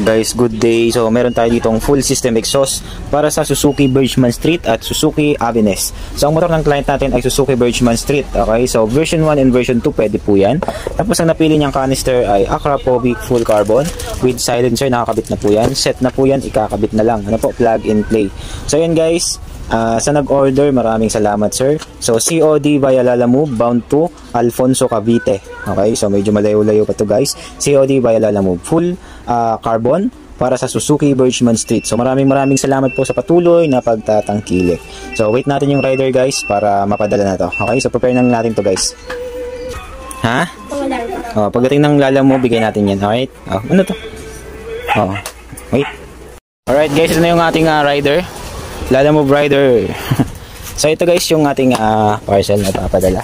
Guys, good day. So meron tayo ditong full system exhaust para sa Suzuki Birchman Street at Suzuki Avenes. So ang motor ng client natin ay Suzuki Birchman Street. Okay, so version 1 and version 2 pwede po yan. Tapos ang napili niyang canister ay Acra Povic full carbon with silencer. Nakakabit na po yan. Set na po yan, ikakabit na lang. Ano po, plug and play. So yan guys, sa nag-order, maraming salamat sir. So COD via Lalamove bound to Alfonso Cavite. Okay, so medyo malayo-layo pa to guys. COD via Lalamove full carbon para sa Suzuki Birchman Street. So maraming salamat po sa patuloy na pagtatangkilik. So wait natin yung rider guys para mapadala na to. Okay, so prepare na natin to guys. Ha? Pagdating ng Lalamove, bigay natin yan. Alright? Ano to? Wait. Alright guys, ito na yung ating rider. Lalamove rider. So ito guys yung ating parcel na papadala.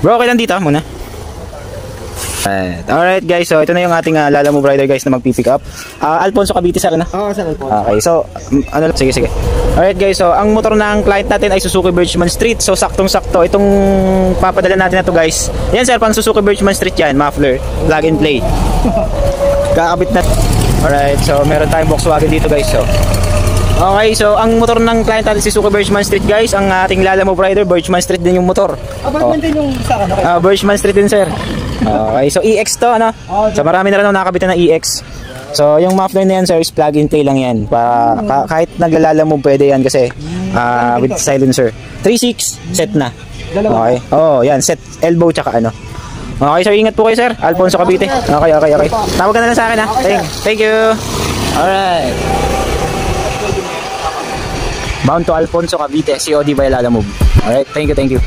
Bro, okay lang dito muna. Alright guys, so ito na yung ating Lalamove rider guys na magpipick up. Alfonso Cavite sa akin na? Oo, sa Alfonso. Okay, so sige. Alright guys, so ang motor ng client natin ay Suzuki Birchman Street. So saktong-sakto itong papadala natin na to guys. Yan sir, pang Suzuki Birchman Street yan, muffler, plug and play. Kakabit na. Alright, so meron tayong Volkswagen dito guys. So okay, so ang motor ng client natin si Suzuki Birchman Street guys. Ang ating Lalamove rider, Birchman Street din yung motor. Din yung sa ano? Birchman Street din sir. Okay, so EX to ano? So marami na rin nakabitan ng EX. So yung muffler na yan sir is plug and play lang yan. Kahit naglalala mo pwede yan kasi with silencer. 3.6 set na. Okay. Yan set elbow tsaka ano. Okay sir, ingat po kayo sir. Alfonso Cavite. Okay. Tawag ka na lang sa akin ha. Thank you. Alright. Bound to Alfonso Cavite, COD via Lalamove. Alright, thank you.